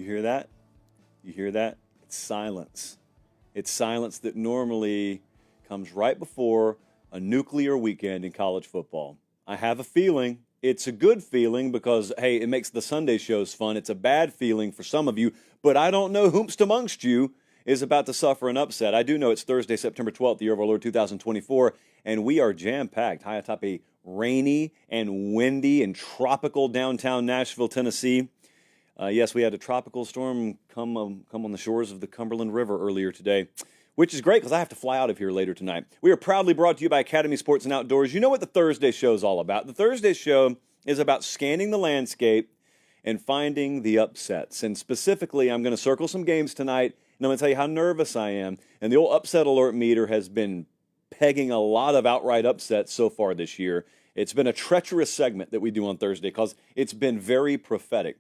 You hear that? You hear that? It's silence. It's silence that normally comes right before a nuclear weekend in college football. I have a feeling it's a good feeling because, hey, it makes the Sunday shows fun. It's a bad feeling for some of you, but I don't know whomst amongst you is about to suffer an upset. I do know it's Thursday, September 12th, the year of our Lord 2024, and we are jam-packed high atop a rainy and windy and tropical downtown Nashville, Tennessee. Yes, we had a tropical storm come on the shores of the Cumberland River earlier today, which is great because I have to fly out of here later tonight. We are proudly brought to you by Academy Sports and Outdoors. You know what the Thursday show is all about. The Thursday show is about scanning the landscape and finding the upsets. And specifically, I'm going to circle some games tonight, and I'm going to tell you how nervous I am. And the old upset alert meter has been pegging a lot of outright upsets so far this year. It's been a treacherous segment that we do on Thursday because it's been very prophetic.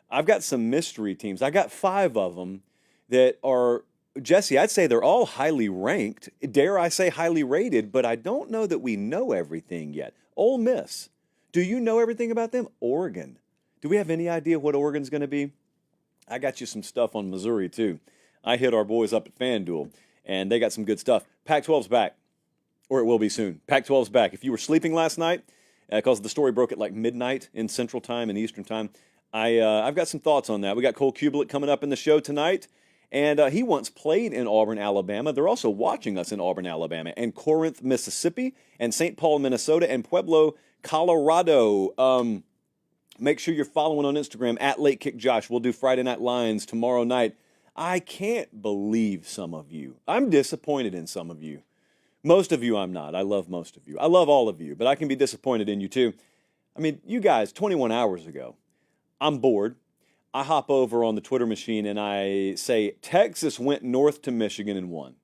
I've got some mystery teams. I got 5 of them that are, Jesse, I'd say they're all highly ranked. Dare I say highly rated, but I don't know that we know everything yet. Ole Miss. Do you know everything about them? Oregon. Do we have any idea what Oregon's going to be? I got you some stuff on Missouri, too. I hit our boys up at FanDuel, and they got some good stuff. Pac-12's back, or it will be soon. Pac-12's back. If you were sleeping last night, because the story broke at like midnight in Central Time and Eastern Time, I've got some thoughts on that. We got Cole Cubelic coming up in the show tonight, and he once played in Auburn, Alabama. They're also watching us in Auburn, Alabama, and Corinth, Mississippi, and St. Paul, Minnesota, and Pueblo, Colorado. Make sure you're following on Instagram at Late Kick Josh. We'll do Friday Night Lines tomorrow night. I can't believe some of you. I'm disappointed in some of you. Most of you I'm not. I love most of you. I love all of you, but I can be disappointed in you too. I mean, you guys, 21 hours ago, I'm bored. I hop over on the Twitter machine and I say, Texas went north to Michigan and won.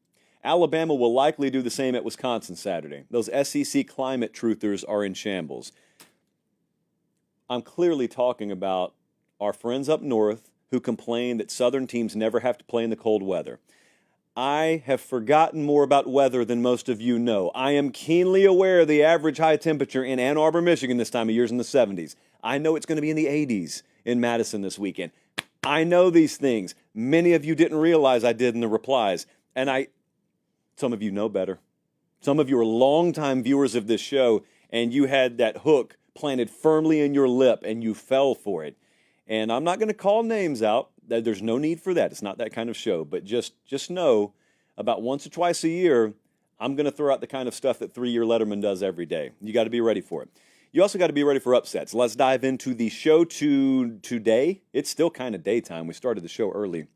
Alabama will likely do the same at Wisconsin Saturday. Those SEC climate truthers are in shambles. I'm clearly talking about our friends up north who complain that Southern teams never have to play in the cold weather. I have forgotten more about weather than most of you know. I am keenly aware the average high temperature in Ann Arbor, Michigan this time of year is in the 70s. I know it's going to be in the 80s in Madison this weekend. I know these things. Many of you didn't realize I did in the replies. And some of you know better. Some of you are longtime viewers of this show, and you had that hook planted firmly in your lip, and you fell for it. And I'm not going to call names out. There's no need for that. It's not that kind of show. But just know, about once or twice a year, I'm going to throw out the kind of stuff that 3-year Letterman does every day. You got to be ready for it. You also got to be ready for upsets. Let's dive into the show today. It's still kind of daytime. We started the show early.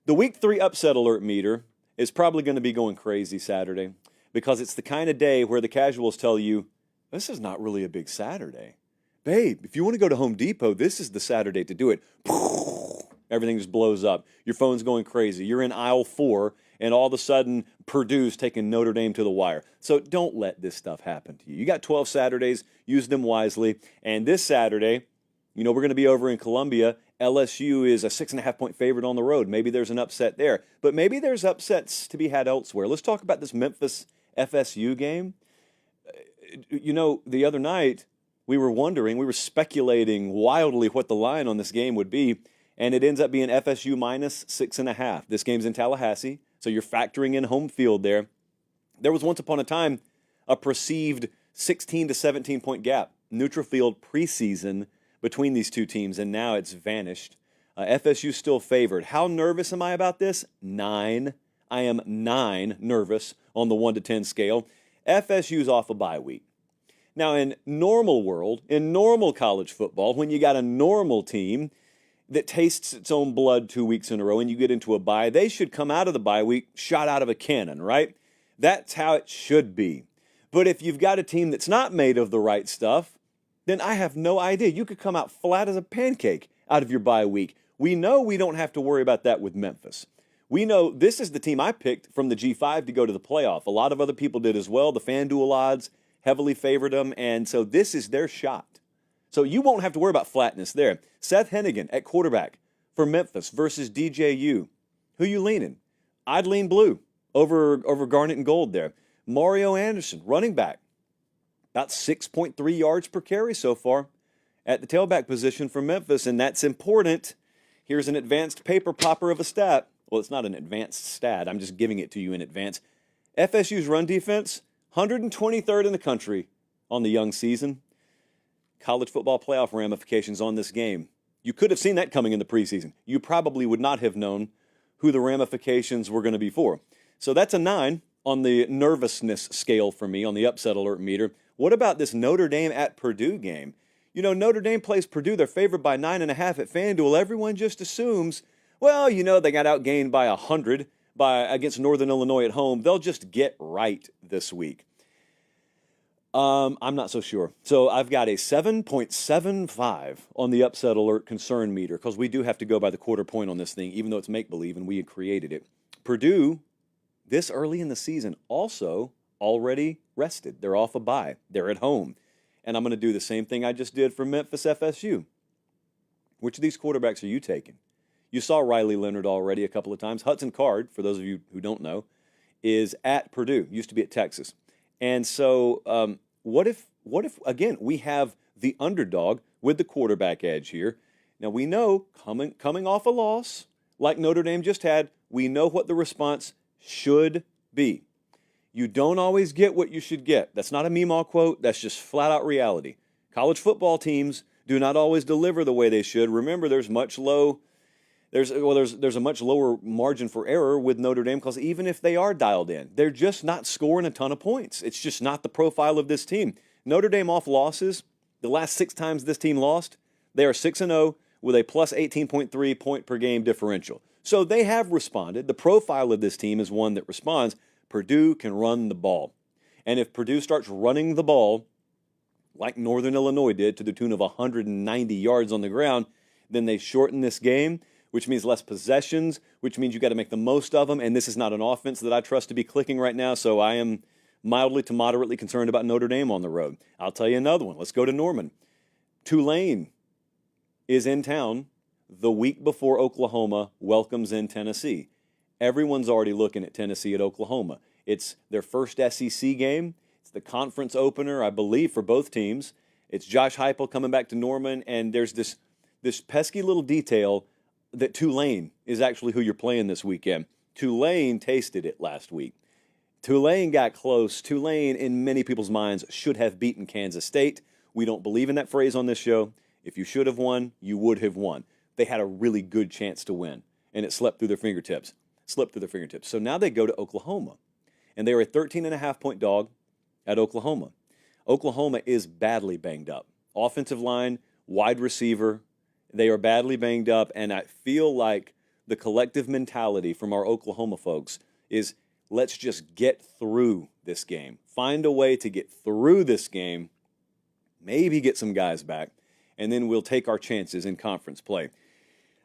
The Week 3 upset alert meter is probably going to be going crazy Saturday because it's the kind of day where the casuals tell you, this is not really a big Saturday. Babe, if you want to go to Home Depot, this is the Saturday to do it. Everything just blows up. Your phone's going crazy. You're in aisle 4, and all of a sudden, Purdue's taking Notre Dame to the wire. So don't let this stuff happen to you. You got 12 Saturdays. Use them wisely. And this Saturday, we're going to be over in Columbia. LSU is a 6.5-point favorite on the road. Maybe there's an upset there. But maybe there's upsets to be had elsewhere. Let's talk about this Memphis-FSU game. The other night, we were speculating wildly what the line on this game would be, and it ends up being FSU minus 6.5. This game's in Tallahassee, so you're factoring in home field there. There was once upon a time a perceived 16 to 17-point gap, neutral field preseason between these two teams, and now it's vanished. FSU's still favored. How nervous am I about this? 9. I am 9 nervous on the 1 to 10 scale. FSU's off a bye week. Now, in normal world, in normal college football, when you got a normal team that tastes its own blood 2 weeks in a row and you get into a bye, they should come out of the bye week shot out of a cannon, right? That's how it should be. But if you've got a team that's not made of the right stuff, then I have no idea. You could come out flat as a pancake out of your bye week. We know we don't have to worry about that with Memphis. We know this is the team I picked from the G5 to go to the playoff. A lot of other people did as well. The FanDuel odds heavily favored them, and so this is their shot. So you won't have to worry about flatness there. Seth Hennigan at quarterback for Memphis versus DJU. Who you leaning? I'd lean blue over Garnet and Gold there. Mario Anderson, running back, about 6.3 yards per carry so far at the tailback position for Memphis, and that's important Here's an advanced paper popper of a stat. Well, it's not an advanced stat. I'm just giving it to you in advance. FSU's run defense, 123rd in the country on the young season. College football playoff ramifications on this game. You could have seen that coming in the preseason. You probably would not have known who the ramifications were going to be for. So that's a 9 on the nervousness scale for me on the upset alert meter. What about this Notre Dame at Purdue game? You know, Notre Dame plays Purdue. They're favored by 9.5 at FanDuel. Everyone just assumes, well, you know, they got outgained by 100 against Northern Illinois at home. They'll just get right this week. I'm not so sure. So I've got a 7.75 on the upset alert concern meter because we do have to go by the quarter point on this thing, even though it's make-believe and we had created it. Purdue, this early in the season, also already rested. They're off a bye. They're at home. And I'm going to do the same thing I just did for Memphis FSU. Which of these quarterbacks are you taking? You saw Riley Leonard already a couple of times. Hudson Card, for those of you who don't know, is at Purdue, used to be at Texas. And so what if, again, we have the underdog with the quarterback edge here. Now, we know coming off a loss like Notre Dame just had, we know what the response should be. You don't always get what you should get. That's not a Meemaw quote. That's just flat-out reality. College football teams do not always deliver the way they should. Remember, there's a much lower margin for error with Notre Dame because even if they are dialed in, they're just not scoring a ton of points. It's just not the profile of this team. Notre Dame off losses, the last 6 times this team lost, they are 6-0 with a plus 18.3 point per game differential. So they have responded. The profile of this team is one that responds. Purdue can run the ball. And if Purdue starts running the ball like Northern Illinois did to the tune of 190 yards on the ground, then they shorten this game, which means less possessions, which means you got to make the most of them. And this is not an offense that I trust to be clicking right now, so I am mildly to moderately concerned about Notre Dame on the road. I'll tell you another one. Let's go to Norman. Tulane is in town the week before Oklahoma welcomes in Tennessee. Everyone's already looking at Tennessee at Oklahoma. It's their first SEC game. It's the conference opener, I believe, for both teams. It's Josh Heupel coming back to Norman, and there's this pesky little detail that Tulane is actually who you're playing this weekend. Tulane tasted it last week. Tulane got close. Tulane, in many people's minds, should have beaten Kansas State. We don't believe in that phrase on this show. If you should have won, you would have won. They had a really good chance to win, and it slipped through their fingertips. So now they go to Oklahoma, and they are a 13.5-point dog at Oklahoma. Oklahoma is badly banged up. Offensive line, wide receiver, they are badly banged up, and I feel like the collective mentality from our Oklahoma folks is let's just get through this game. Find a way to get through this game, maybe get some guys back, and then we'll take our chances in conference play.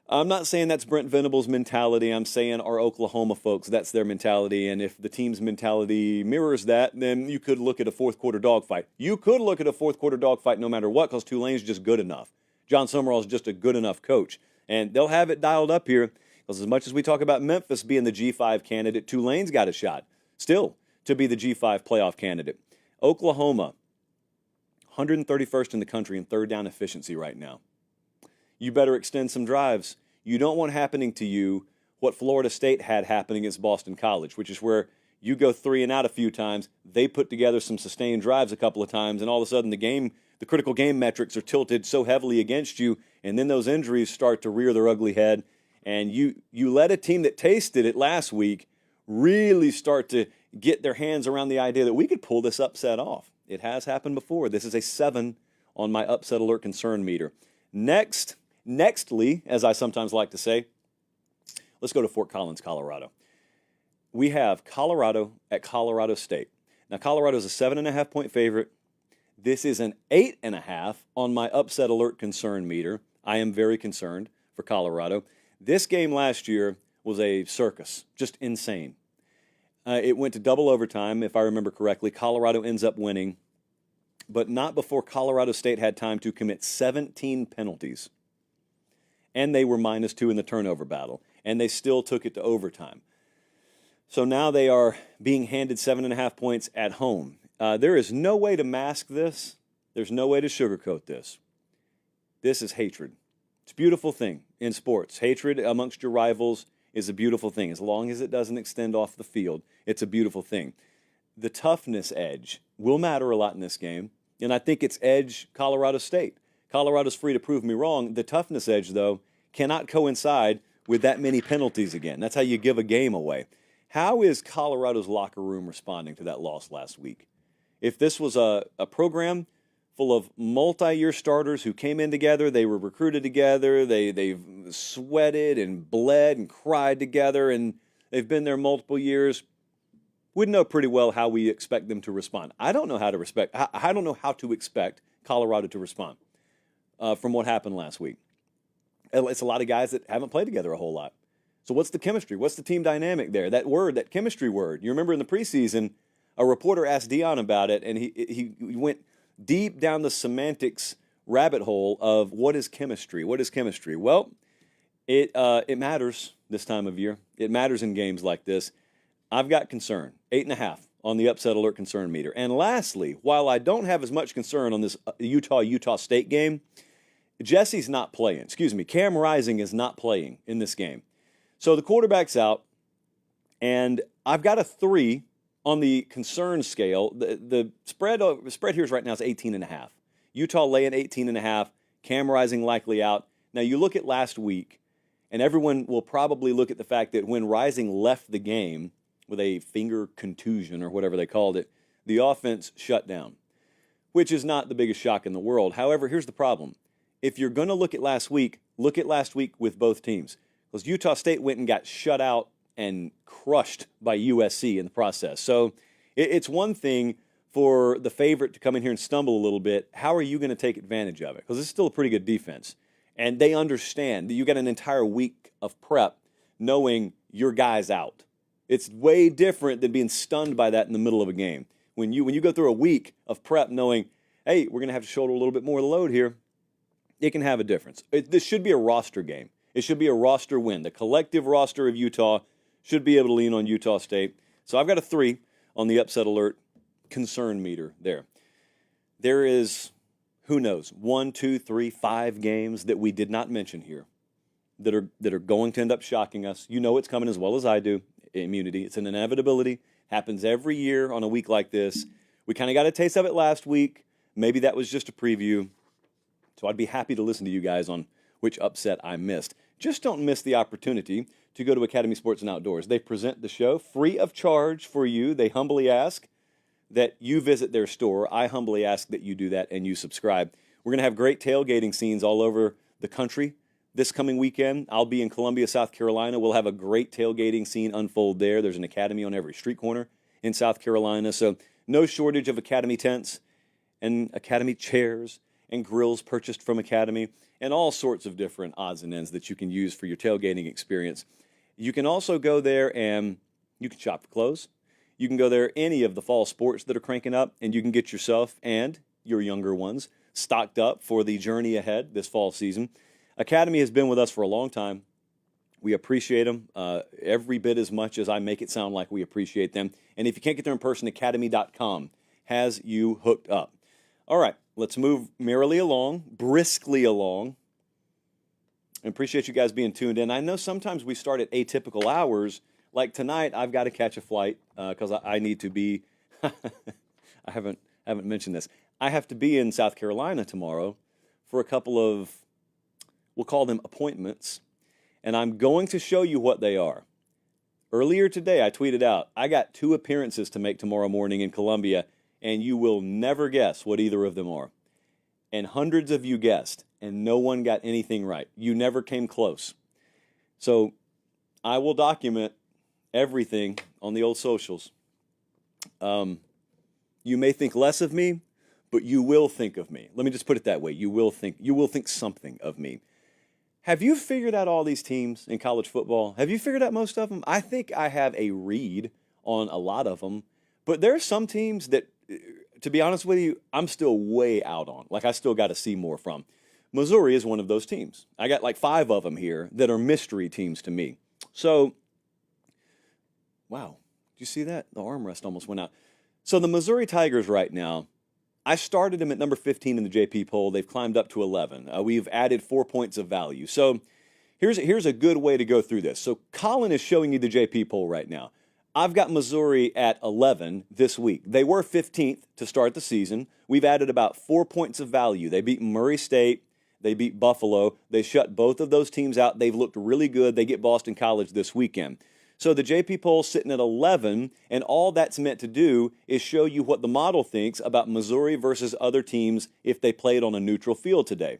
I'm not saying that's Brent Venables' mentality. I'm saying our Oklahoma folks, that's their mentality. And if the team's mentality mirrors that, then you could look at a fourth-quarter dogfight. You could look at a fourth-quarter dogfight no matter what because Tulane's just good enough. John Summerall is just a good enough coach. And they'll have it dialed up here because as much as we talk about Memphis being the G5 candidate, Tulane's got a shot still to be the G5 playoff candidate. Oklahoma, 131st in the country in third down efficiency right now. You better extend some drives. You don't want happening to you what Florida State had happening against Boston College, which is where you go 3 and out a few times, they put together some sustained drives a couple of times, and all of a sudden the critical game metrics are tilted so heavily against you, and then those injuries start to rear their ugly head, and you let a team that tasted it last week really start to get their hands around the idea that we could pull this upset off. It has happened before. This is a 7 on my upset alert concern meter. Nextly, as I sometimes like to say, let's go to Fort Collins, Colorado. We have Colorado at Colorado State. Now, Colorado is a 7.5-point favorite. This is an 8.5 on my upset alert concern meter. I am very concerned for Colorado. This game last year was a circus, just insane. It went to double overtime, if I remember correctly. Colorado ends up winning, but not before Colorado State had time to commit 17 penalties. And they were -2 in the turnover battle, and they still took it to overtime. So now they are being handed 7.5 points at home. There is no way to mask this. There's no way to sugarcoat this. This is hatred. It's a beautiful thing. in sports. Hatred amongst your rivals is a beautiful thing. As long as it doesn't extend off the field, it's a beautiful thing. The toughness edge will matter a lot in this game, and I think it's edge Colorado State. Colorado's free to prove me wrong. The toughness edge, though, cannot coincide with that many penalties again. That's how you give a game away. How is Colorado's locker room responding to that loss last week? If this was a program full of multi-year starters who came in together, they were recruited together, they've sweated and bled and cried together, and they've been there multiple years, we'd know pretty well how we expect them to respond. I don't know how to expect Colorado to respond from what happened last week. It's a lot of guys that haven't played together a whole lot. So what's the chemistry? What's the team dynamic there? That word, that chemistry word. You remember in the preseason, a reporter asked Dion about it, and he went deep down the semantics rabbit hole of what is chemistry? What is chemistry? Well, it matters this time of year. It matters in games like this. I've got concern, 8.5 on the upset alert concern meter. And lastly, while I don't have as much concern on this Utah State game, Jesse's not playing. Cam Rising is not playing in this game. So the quarterback's out, and I've got a 3 on the concern scale. The spread here right now is 18.5. Utah laying 18.5. Cam Rising likely out. Now you look at last week, and everyone will probably look at the fact that when Rising left the game with a finger contusion or whatever they called it, the offense shut down, which is not the biggest shock in the world. However, here's the problem. If you're going to look at last week with both teams. Because Utah State went and got shut out and crushed by USC in the process. So it's one thing for the favorite to come in here and stumble a little bit. How are you going to take advantage of it? Because it's still a pretty good defense. And they understand that you got an entire week of prep knowing your guy's out. It's way different than being stunned by that in the middle of a game. When you go through a week of prep knowing, hey, we're going to have to shoulder a little bit more of the load here, it can have a difference. This should be a roster game. It should be a roster win. The collective roster of Utah should be able to lean on Utah State. So I've got a 3 on the upset alert concern meter there. There is, who knows, 1, 2, 3, 5 games that we did not mention here that are going to end up shocking us. You know it's coming as well as I do. Immunity. It's an inevitability. Happens every year on a week like this. We kind of got a taste of it last week. Maybe that was just a preview. So I'd be happy to listen to you guys on which upset I missed. Just don't miss the opportunity to go to Academy Sports and Outdoors. They present the show free of charge for you. They humbly ask that you visit their store. I humbly ask that you do that and you subscribe. We're going to have great tailgating scenes all over the country this coming weekend. I'll be in Columbia, South Carolina. We'll have a great tailgating scene unfold there. There's an Academy on every street corner in South Carolina. So no shortage of Academy tents and Academy chairs and grills purchased from Academy, and all sorts of different odds and ends that you can use for your tailgating experience. You can also go there and you can shop for clothes. You can go there any of the fall sports that are cranking up, and you can get yourself and your younger ones stocked up for the journey ahead this fall season. Academy has been with us for a long time. We appreciate them every bit as much as I make it sound like we appreciate them. And if you can't get there in person, academy.com has you hooked up. All right, let's move merrily along, briskly along. I appreciate you guys being tuned in. I know sometimes we start at atypical hours. Like tonight, I've got to catch a flight because I need to be. I haven't mentioned this. I have to be in South Carolina tomorrow for a couple of, we'll call them appointments, and I'm going to show you what they are. Earlier today, I tweeted out, I got 2 appearances to make tomorrow morning in Columbia, and you will never guess what either of them are. And hundreds of you guessed, and no one got anything right. You never came close. So I will document everything on the old socials. You may think less of me, but you will think of me. Let me just put it that way. You will think something of me. Have you figured out all these teams in college football? Have you figured out most of them? I think I have a read on a lot of them, but there are some teams that, to be honest with you, I'm still way out on. Like, I still got to see more from. Missouri is one of those teams. I got like 5 of them here that are mystery teams to me. So, wow. Did you see that? The armrest almost went out. So the Missouri Tigers right now, I started them at number 15 in the JP poll. They've climbed up to 11. We've added 4 points of value. So Here's a good way to go through this. So Colin is showing you the JP poll right now. I've got Missouri at 11 this week. They were 15th to start the season. We've added about 4 points of value. They beat Murray State. They beat Buffalo. They shut both of those teams out. They've looked really good. They get Boston College this weekend. So the JP poll's sitting at 11, and all that's meant to do is show you what the model thinks about Missouri versus other teams if they played on a neutral field today.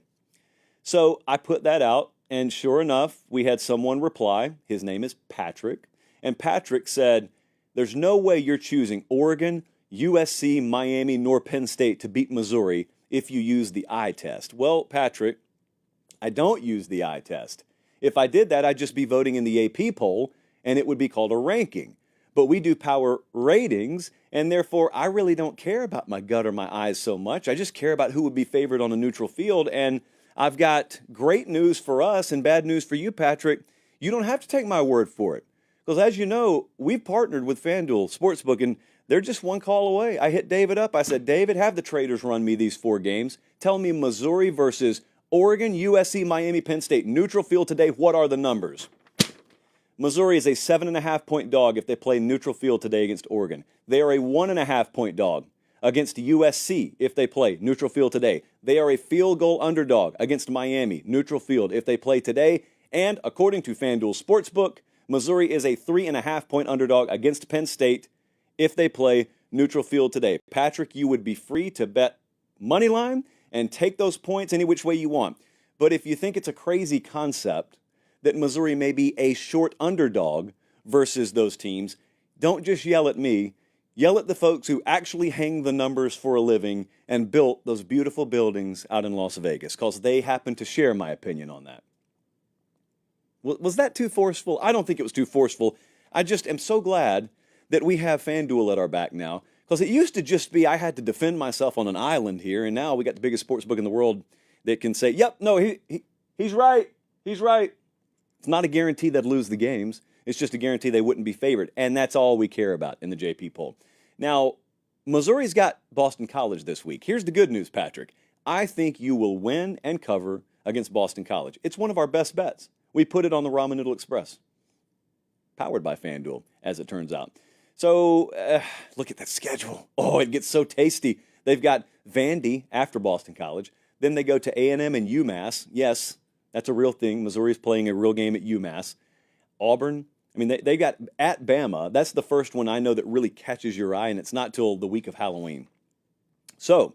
So I put that out, and sure enough, we had someone reply. His name is Patrick. And Patrick said, there's no way you're choosing Oregon, USC, Miami, nor Penn State to beat Missouri if you use the eye test. Well, Patrick, I don't use the eye test. If I did that, I'd just be voting in the AP poll, and it would be called a ranking. But we do power ratings, and therefore I really don't care about my gut or my eyes so much. I just care about who would be favored on a neutral field, and I've got great news for us and bad news for you, Patrick. You don't have to take my word for it. Because as you know, we've partnered with FanDuel Sportsbook, and they're just one call away. I hit David up. I said, David, have the traders run me these 4 games. Tell me Missouri versus Oregon, USC, Miami, Penn State. Neutral field today, what are the numbers? Missouri is a 7.5-point dog if they play neutral field today against Oregon. They are a 1.5-point dog against USC if they play neutral field today. They are a field goal underdog against Miami, neutral field if they play today. And according to FanDuel Sportsbook, Missouri is a 3.5-point underdog against Penn State if they play neutral field today. Patrick, you would be free to bet money line and take those points any which way you want. But if you think it's a crazy concept that Missouri may be a short underdog versus those teams, don't just yell at me. Yell at the folks who actually hang the numbers for a living and built those beautiful buildings out in Las Vegas, because they happen to share my opinion on that. Was that too forceful? I don't think it was too forceful. I just am so glad that we have FanDuel at our back now, because it used to just be I had to defend myself on an island here, and now we got the biggest sports book in the world that can say, yep, no, he's right. He's right. It's not a guarantee they'd lose the games. It's just a guarantee they wouldn't be favored, and that's all we care about in the JP poll. Now, Missouri's got Boston College this week. Here's the good news, Patrick. I think you will win and cover against Boston College. It's one of our best bets. We put it on the Ramen Noodle Express, powered by FanDuel, as it turns out. So look at that schedule. Oh, it gets so tasty. They've got Vandy after Boston College. Then they go to A&M and UMass. Yes, that's a real thing. Missouri's playing a real game at UMass. Auburn. I mean, they got at Bama. That's the first one I know that really catches your eye, and it's not till the week of Halloween. So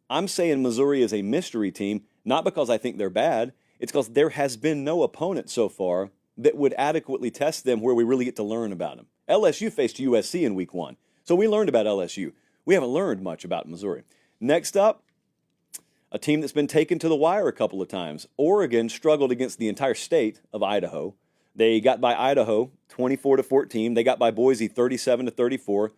I'm saying Missouri is a mystery team, not because I think they're bad. It's because there has been no opponent so far that would adequately test them where we really get to learn about them. LSU faced USC in week 1, so we learned about LSU. We haven't learned much about Missouri. Next up, a team that's been taken to the wire a couple of times. Oregon struggled against the entire state of Idaho. They got by Idaho 24-14. They got by Boise 37-34.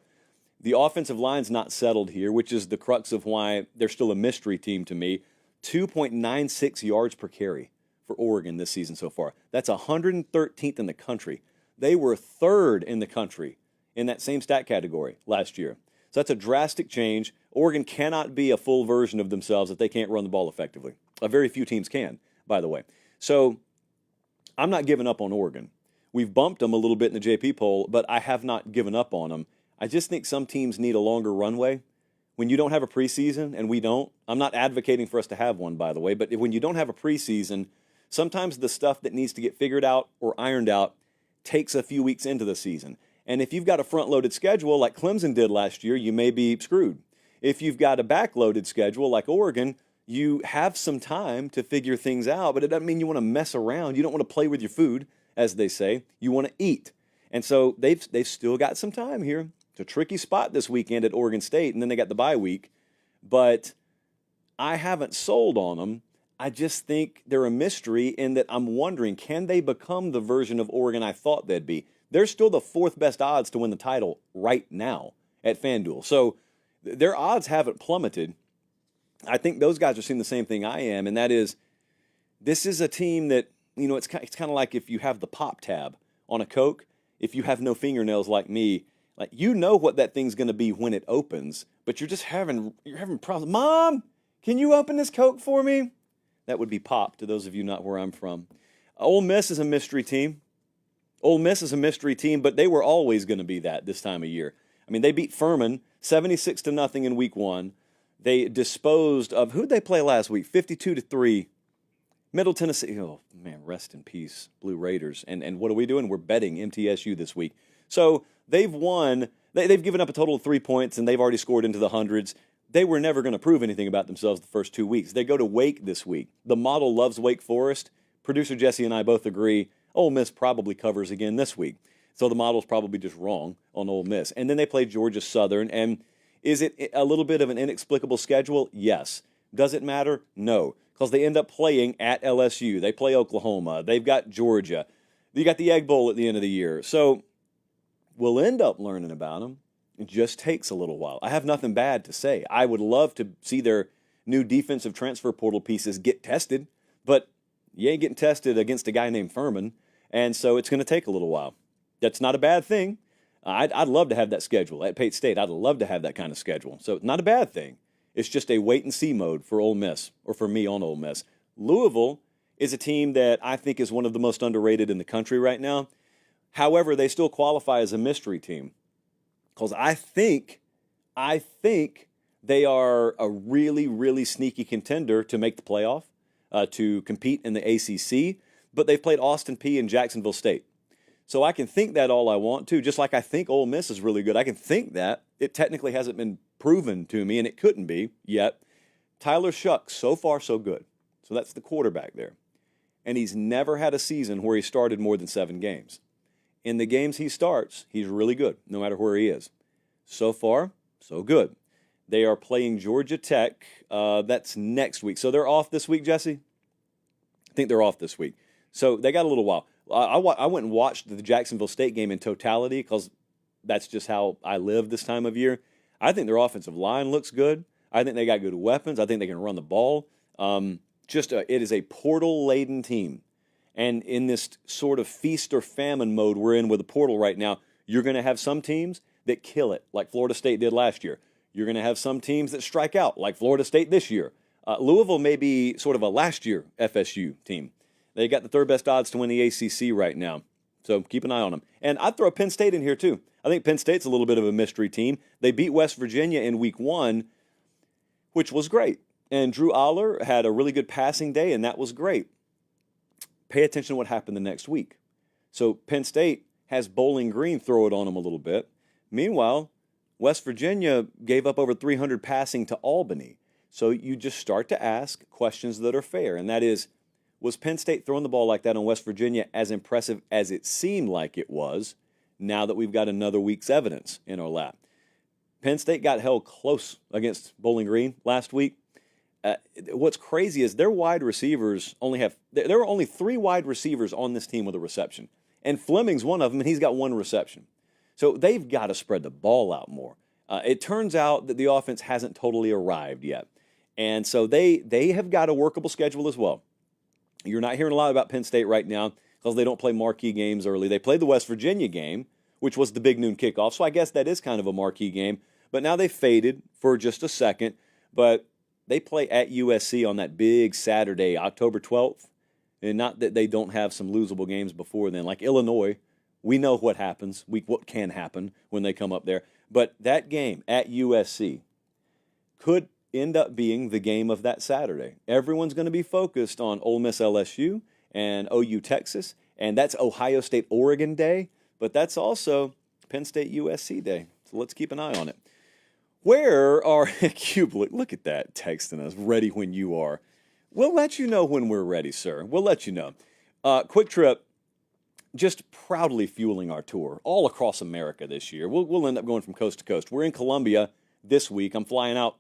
The offensive line's not settled here, which is the crux of why they're still a mystery team to me. 2.96 yards per carry for Oregon this season so far. That's 113th in the country. They were 3rd in the country in that same stat category last year. So that's a drastic change. Oregon cannot be a full version of themselves if they can't run the ball effectively. Very few teams can, by the way. So I'm not giving up on Oregon. We've bumped them a little bit in the JP poll, but I have not given up on them. I just think some teams need a longer runway. When you don't have a preseason, and we don't, I'm not advocating for us to have one, by the way, but when you don't have a preseason, sometimes the stuff that needs to get figured out or ironed out takes a few weeks into the season. And if you've got a front-loaded schedule like Clemson did last year, you may be screwed. If you've got a back-loaded schedule like Oregon, you have some time to figure things out, but it doesn't mean you want to mess around. You don't want to play with your food, as they say. You want to eat. And so they've still got some time here. It's a tricky spot this weekend at Oregon State, and then they got the bye week. But I haven't sold on them. I just think they're a mystery in that I'm wondering, can they become the version of Oregon I thought they'd be? They're still the 4th best odds to win the title right now at FanDuel. So their odds haven't plummeted. I think those guys are seeing the same thing I am, and that is this is a team that, you know, it's kind of like if you have the pop tab on a Coke. If you have no fingernails like me, like you know what that thing's going to be when it opens, but you're having problems. Mom, can you open this Coke for me? That would be pop to those of you not where I'm from. Ole Miss is a mystery team. Ole Miss is a mystery team, but they were always going to be that this time of year. I mean, they beat Furman 76-0 in week 1. They disposed of, who'd they play last week? 52-3. Middle Tennessee. Oh, man, rest in peace, Blue Raiders. And what are we doing? We're betting MTSU this week. So they've won. They've given up a total of 3 points, and they've already scored into the hundreds. They were never going to prove anything about themselves the first 2 weeks. They go to Wake this week. The model loves Wake Forest. Producer Jesse and I both agree Ole Miss probably covers again this week. So the model's probably just wrong on Ole Miss. And then they play Georgia Southern. And is it a little bit of an inexplicable schedule? Yes. Does it matter? No. Because they end up playing at LSU. They play Oklahoma. They've got Georgia. You got the Egg Bowl at the end of the year. So we'll end up learning about them. It just takes a little while. I have nothing bad to say. I would love to see their new defensive transfer portal pieces get tested, but you ain't getting tested against a guy named Furman, and so it's going to take a little while. That's not a bad thing. I'd love to have that schedule at Pate State. I'd love to have that kind of schedule. So it's not a bad thing. It's just a wait-and-see mode for Ole Miss, or for me on Ole Miss. Louisville is a team that I think is one of the most underrated in the country right now. However, they still qualify as a mystery team because I think they are a really, really sneaky contender to make the playoff, to compete in the ACC, but they've played Austin Peay and Jacksonville State. So I can think that all I want to, just like I think Ole Miss is really good. I can think that. It technically hasn't been proven to me, and it couldn't be yet. Tyler Shuck, so far so good. So that's the quarterback there. And he's never had a season where he started more than 7 games. In the games he starts, he's really good, no matter where he is. So far, so good. They are playing Georgia Tech. That's next week. So they're off this week, Jesse? I think they're off this week. So they got a little while. I went and watched the Jacksonville State game in totality because that's just how I live this time of year. I think their offensive line looks good. I think they got good weapons. I think they can run the ball. It is a portal-laden team. And in this sort of feast or famine mode we're in with the portal right now, you're going to have some teams that kill it, like Florida State did last year. You're going to have some teams that strike out, like Florida State this year. Louisville may be sort of a last year FSU team. They got the third best odds to win the ACC right now. So keep an eye on them. And I'd throw Penn State in here too. I think Penn State's a little bit of a mystery team. They beat West Virginia in week 1, which was great. And Drew Aller had a really good passing day, and that was great. Pay attention to what happened the next week. So Penn State has Bowling Green throw it on them a little bit. Meanwhile, West Virginia gave up over 300 passing to Albany. So you just start to ask questions that are fair, and that is, was Penn State throwing the ball like that on West Virginia as impressive as it seemed like it was now that we've got another week's evidence in our lap? Penn State got held close against Bowling Green last week. What's crazy is their wide receivers there are only 3 wide receivers on this team with a reception. And Fleming's one of them, and he's got 1 reception. So they've got to spread the ball out more. It turns out that the offense hasn't totally arrived yet. And so they have got a workable schedule as well. You're not hearing a lot about Penn State right now because they don't play marquee games early. They played the West Virginia game, which was the big noon kickoff, so I guess that is kind of a marquee game. But now they faded for just a second. But they play at USC on that big Saturday, October 12th. And not that they don't have some losable games before then. Like Illinois, we know what happens, what can happen when they come up there. But that game at USC could end up being the game of that Saturday. Everyone's going to be focused on Ole Miss LSU and OU Texas, and that's Ohio State Oregon Day, but that's also Penn State USC Day. So let's keep an eye on it. Where are Cubelic? Look at that, texting us, ready when you are. We'll let you know when we're ready, sir. We'll let you know. Quick Trip, just proudly fueling our tour all across America this year. We'll end up going from coast to coast. We're in Columbia this week. I'm flying out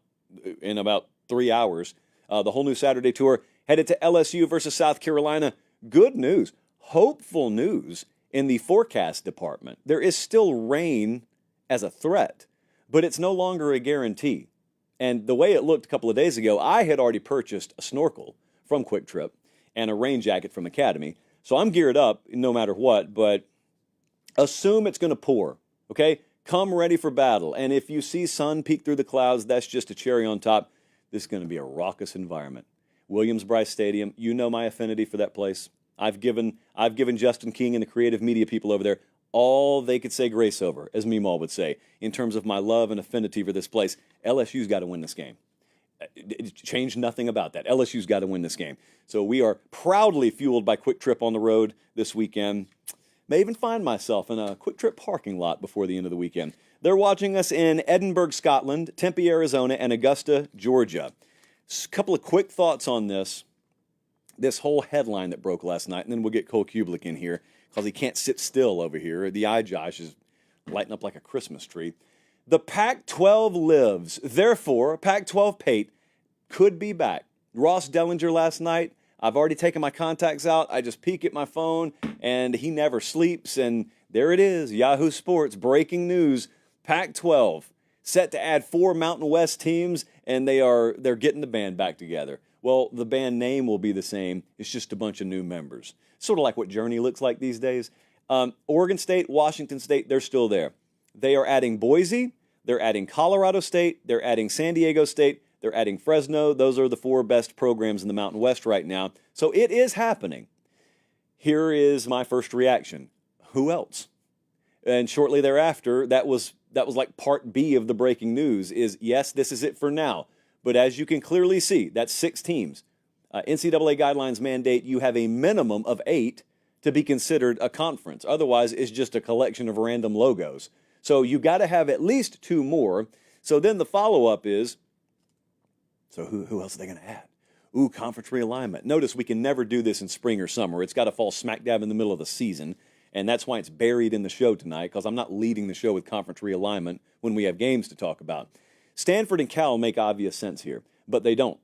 in about 3 hours. The whole new Saturday tour, headed to LSU versus South Carolina. Good news, hopeful news in the forecast department. There is still rain as a threat, but it's no longer a guarantee. And the way it looked a couple of days ago, I had already purchased a snorkel from Quick Trip and a rain jacket from Academy. So I'm geared up no matter what, but assume it's going to pour, okay? Come ready for battle. And if you see sun peek through the clouds, that's just a cherry on top. This is going to be a raucous environment. Williams-Brice Stadium, you know my affinity for that place. I've given Justin King and the creative media people over there all they could say grace over, as Meemaw would say, in terms of my love and affinity for this place. LSU's got to win this game. Change nothing about that. LSU's got to win this game. So we are proudly fueled by Quick Trip on the road this weekend. May even find myself in a Quick Trip parking lot before the end of the weekend. They're watching us in Edinburgh, Scotland, Tempe, Arizona, and Augusta, Georgia. A couple of quick thoughts on this whole headline that broke last night, and then we'll get Cole Cubelic in here because he can't sit still over here. The eye Josh is lighting up like a Christmas tree. The Pac-12 lives. Therefore, Pac-12 Pate could be back. Ross Dellinger last night, I've already taken my contacts out. I just peek at my phone, and he never sleeps. And there it is, Yahoo Sports, breaking news. Pac-12 set to add 4 Mountain West teams, and they're getting the band back together. Well, the band name will be the same. It's just a bunch of new members. Sort of like what Journey looks like these days. Oregon State, Washington State, they're still there. They are adding Boise. They're adding Colorado State. They're adding San Diego State. They're adding Fresno. Those are the 4 best programs in the Mountain West right now. So it is happening. Here is my first reaction. Who else? And shortly thereafter, that was like part B of the breaking news is, yes, this is it for now. But as you can clearly see, that's 6 teams. NCAA guidelines mandate you have a minimum of 8 to be considered a conference. Otherwise, it's just a collection of random logos. So you got to have at least 2 more. So then the follow-up is, so who else are they going to add? Ooh, conference realignment. Notice we can never do this in spring or summer. It's got to fall smack dab in the middle of the season. And that's why it's buried in the show tonight, because I'm not leading the show with conference realignment when we have games to talk about. Stanford and Cal make obvious sense here, but they don't.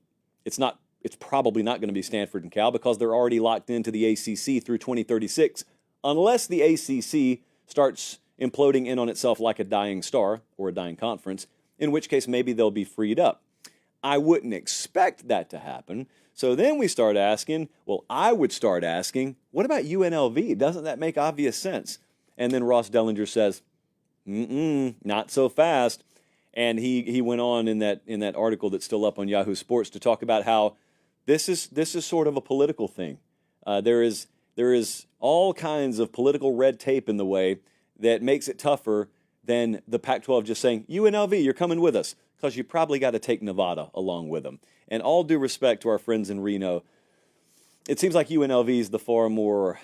It's probably not going to be Stanford and Cal because they're already locked into the ACC through 2036, unless the ACC starts imploding in on itself like a dying star or a dying conference, in which case maybe they'll be freed up. I wouldn't expect that to happen. So then we start asking, well, I would start asking, what about UNLV? Doesn't that make obvious sense? And then Ross Dellinger says, not so fast. And he went on in that article that's still up on Yahoo Sports to talk about how this is sort of a political thing. There is all kinds of political red tape in the way that makes it tougher than the Pac-12 just saying, UNLV, you're coming with us, because you probably got to take Nevada along with them. And all due respect to our friends in Reno, it seems like UNLV is the far more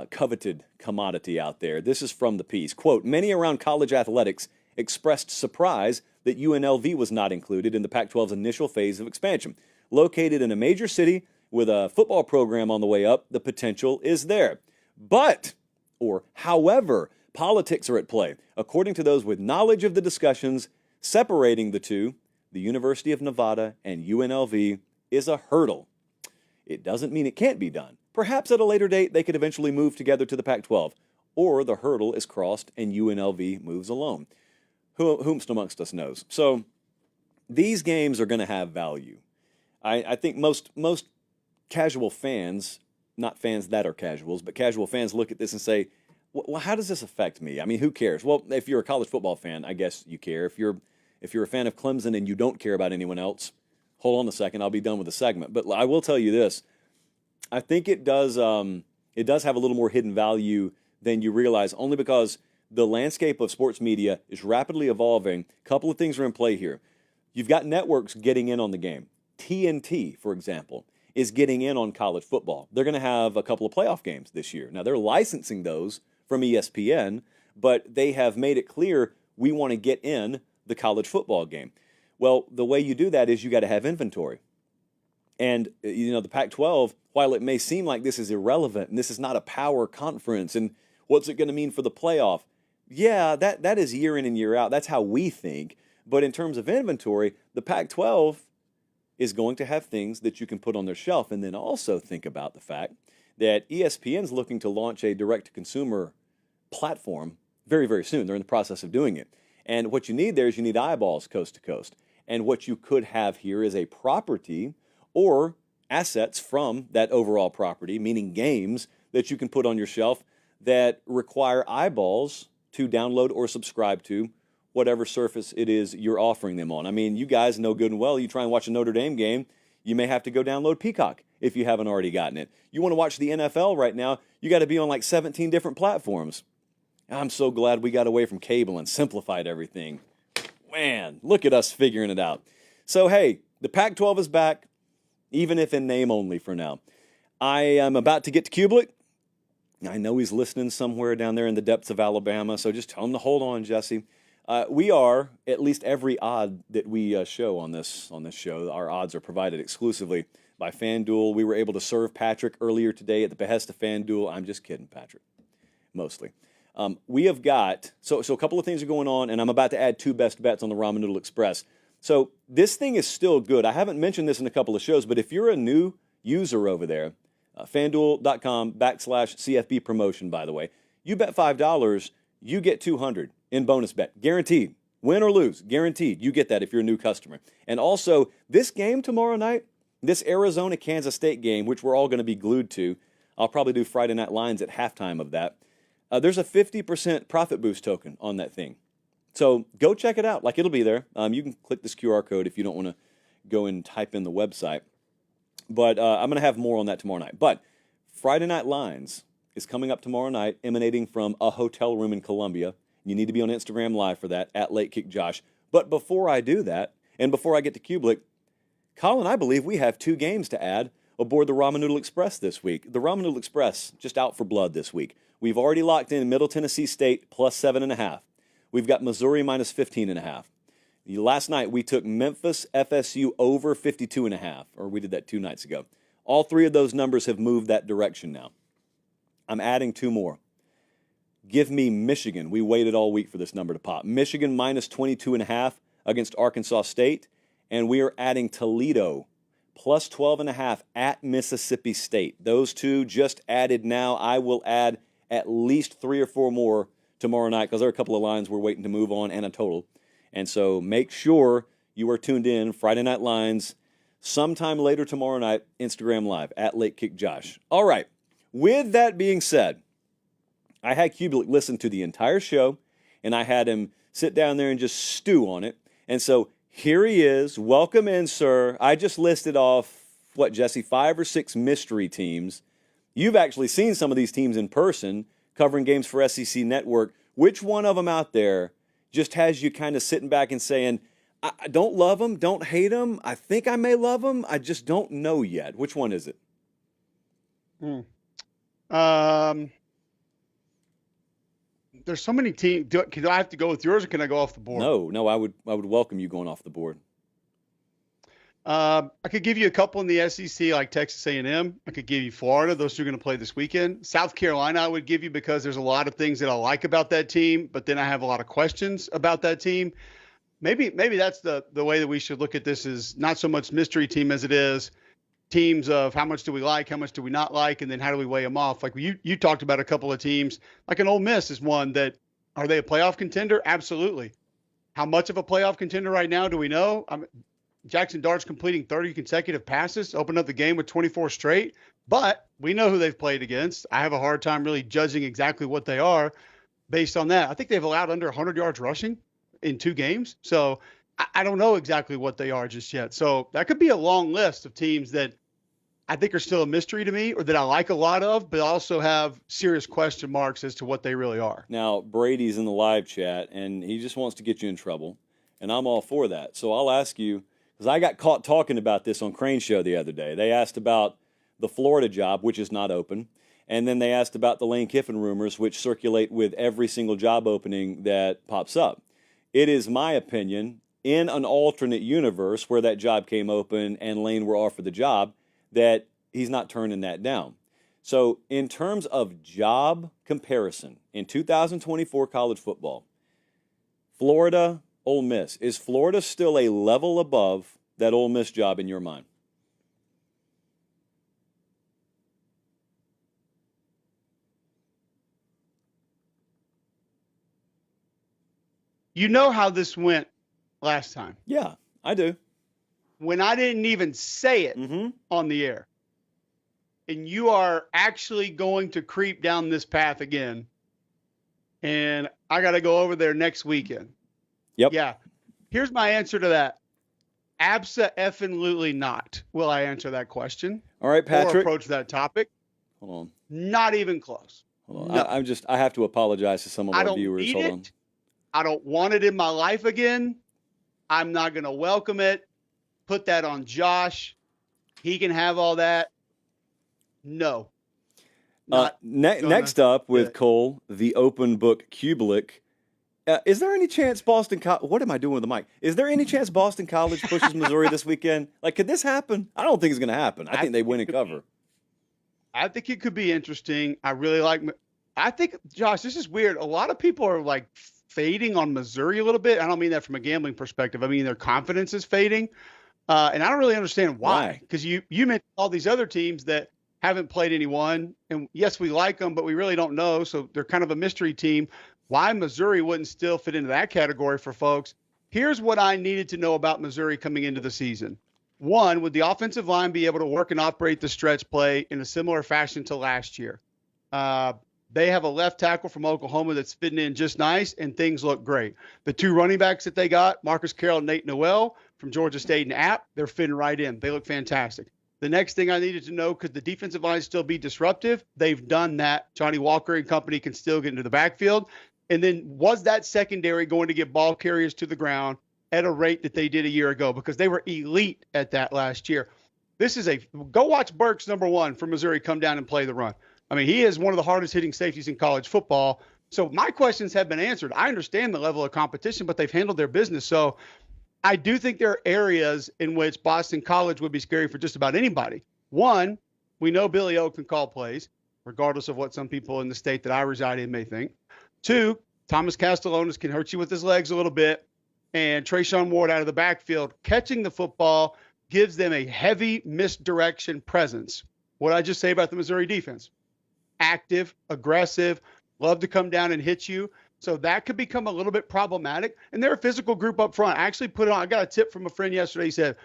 coveted commodity out there. This is from the piece. Quote, many around college athletics expressed surprise that UNLV was not included in the Pac-12's initial phase of expansion. Located in a major city with a football program on the way up, the potential is there. But, or however, politics are at play. According to those with knowledge of the discussions separating the two, the University of Nevada and UNLV is a hurdle. It doesn't mean it can't be done. Perhaps at a later date they could eventually move together to the Pac-12, or the hurdle is crossed and UNLV moves alone. Whomst amongst us knows. So these games are going to have value. I think most casual fans, not fans that are casuals, but casual fans look at this and say, well, how does this affect me? I mean, who cares? Well, if you're a college football fan, I guess you care. If you're a fan of Clemson and you don't care about anyone else, hold on a second, I'll be done with the segment. But I will tell you this. I think it does have a little more hidden value than you realize, only because the landscape of sports media is rapidly evolving. A couple of things are in play here. You've got networks getting in on the game. TNT, for example, is getting in on college football. They're going to have a couple of playoff games this year. Now, they're licensing those from ESPN, but they have made it clear we want to get in the college football game. Well, the way you do that is you got to have inventory. And, the Pac-12, while it may seem like this is irrelevant and this is not a power conference and what's it going to mean for the playoff? Yeah, that is year in and year out. That's how we think. But in terms of inventory, the Pac-12 is going to have things that you can put on their shelf. And then also think about the fact that ESPN's looking to launch a direct-to-consumer platform very, very soon. They're in the process of doing it. And what you need there is you need eyeballs coast to coast. And what you could have here is a property or assets from that overall property, meaning games that you can put on your shelf that require eyeballs to download or subscribe to whatever surface it is you're offering them on. I mean, you guys know good and well, you try and watch a Notre Dame game, you may have to go download Peacock if you haven't already gotten it. You want to watch the NFL right now, you got to be on like 17 different platforms. I'm so glad we got away from cable and simplified everything. Man, look at us figuring it out. So, hey, the Pac-12 is back, even if in name only for now. I am about to get to Cubelic. I know he's listening somewhere down there in the depths of Alabama, so just tell him to hold on, Jesse. We are, at least every odd that we show on this show, our odds are provided exclusively by FanDuel. We were able to serve Patrick earlier today at the behest of FanDuel. I'm just kidding, Patrick, mostly. We have got, so a couple of things are going on, and I'm about to add 2 best bets on the Ramen Noodle Express. So this thing is still good. I haven't mentioned this in a couple of shows, but if you're a new user over there, FanDuel.com/CFB promotion, by the way. You bet $5, you get $200 in bonus bet. Guaranteed. Win or lose, guaranteed. You get that if you're a new customer. And also, this game tomorrow night, this Arizona-Kansas State game, which we're all going to be glued to, I'll probably do Friday Night Lines at halftime of that. There's a 50% profit boost token on that thing. So go check it out. Like, it'll be there. You can click this QR code if you don't want to go and type in the website. But I'm going to have more on that tomorrow night. But Friday Night Lines is coming up tomorrow night, emanating from a hotel room in Columbia. You need to be on Instagram Live for that, at Late Kick Josh. But before I do that, and before I get to Cubelic, Colin, I believe we have 2 games to add aboard the Ramen Noodle Express this week. The Ramen Noodle Express, just out for blood this week. We've already locked in Middle Tennessee State plus 7.5. We've got Missouri minus 15.5. Last night, we took Memphis FSU over 52.5, or we did that 2 nights ago. All 3 of those numbers have moved that direction now. I'm adding 2 more. Give me Michigan. We waited all week for this number to pop. Michigan minus 22.5 against Arkansas State, and we are adding Toledo plus 12.5 at Mississippi State. Those 2 just added now. I will add at least 3 or 4 more tomorrow night because there are a couple of lines we're waiting to move on and a total. And so make sure you are tuned in. Friday Night Lines, sometime later tomorrow night, Instagram Live, at Late Kick Josh. All right. With that being said, I had Cubelic listen to the entire show, and I had him sit down there and just stew on it. And so here he is. Welcome in, sir. I just listed off, Jesse, 5 or 6 mystery teams. You've actually seen some of these teams in person, covering games for SEC Network. Which one of them out there just has you kind of sitting back and saying, I don't love them, don't hate them, I think I may love them, I just don't know yet? Which one is it? There's so many teams. Do I have to go with yours, or can I go off the board? No, I would welcome you going off the board. I could give you a couple in the SEC, like Texas A&M. I could give you Florida. Those 2 are going to play this weekend. South Carolina I would give you because there's a lot of things that I like about that team, but then I have a lot of questions about that team. Maybe that's the way that we should look at this, is not so much mystery team as it is teams of how much do we like, how much do we not like, and then how do we weigh them off. Like you talked about a couple of teams, like an Ole Miss is one that, are they a playoff contender? Absolutely. How much of a playoff contender right now do we know? Jackson Dart's completing 30 consecutive passes, opened up the game with 24 straight, but we know who they've played against. I have a hard time really judging exactly what they are based on that. I think they've allowed under 100 yards rushing in 2 games. So I don't know exactly what they are just yet. So that could be a long list of teams that I think are still a mystery to me, or that I like a lot of, but also have serious question marks as to what they really are. Now, Brady's in the live chat, and he just wants to get you in trouble, and I'm all for that. So I'll ask you, because I got caught talking about this on Crane Show the other day. They asked about the Florida job, which is not open, and then they asked about the Lane Kiffin rumors, which circulate with every single job opening that pops up. It is my opinion, in an alternate universe where that job came open and Lane were offered the job, that he's not turning that down. So in terms of job comparison, in 2024 college football, Florida, Ole Miss, is Florida still a level above that Ole Miss job in your mind? You know how this went last time. Yeah, I do. When I didn't even say it on the air. And you are actually going to creep down this path again. And I got to go over there next weekend. Yep. Yeah. Here's my answer to that. Abso-effing-lutely not will I answer that question. All right, or Patrick. approach that topic. Hold on. Not even close. Hold on. No. I have to apologize to some of I our don't viewers. need Hold it. on. I don't want it in my life again. I'm not going to welcome it. Put that on Josh. He can have all that. No. Next up with Cole, the open book Cubelic. Is there any chance Boston College? What am I doing with the mic? Is there any chance Boston College pushes Missouri this weekend? Like, could this happen? I don't think it's going to happen. I think they win and cover. I think it could be interesting. I think, Josh, this is weird. A lot of people are like fading on Missouri a little bit. I don't mean that from a gambling perspective. I mean their confidence is fading. And I don't really understand why. Because you mentioned all these other teams that haven't played anyone. And yes, we like them, but we really don't know. So they're kind of a mystery team. Why Missouri wouldn't still fit into that category for folks. Here's what I needed to know about Missouri coming into the season. One, would the offensive line be able to work and operate the stretch play in a similar fashion to last year? They have a left tackle from Oklahoma that's fitting in just nice, and things look great. The two running backs that they got, Marcus Carroll and Nate Noel from Georgia State and App, they're fitting right in. They look fantastic. The next thing I needed to know, could the defensive line still be disruptive? They've done that. Johnny Walker and company can still get into the backfield. And then was that secondary going to get ball carriers to the ground at a rate that they did a year ago? Because they were elite at that last year. Go watch Burks, number one, for Missouri, come down and play the run. I mean, he is one of the hardest hitting safeties in college football. So my questions have been answered. I understand the level of competition, but they've handled their business. So I do think there are areas in which Boston College would be scary for just about anybody. One, we know Billy O can call plays, regardless of what some people in the state that I reside in may think. Two, Thomas Castellanos can hurt you with his legs a little bit. And Trayshawn Ward out of the backfield, catching the football, gives them a heavy misdirection presence. What did I just say about the Missouri defense? Active, aggressive, love to come down and hit you. So that could become a little bit problematic. And they're a physical group up front. I actually put it on. I got a tip from a friend yesterday. He said,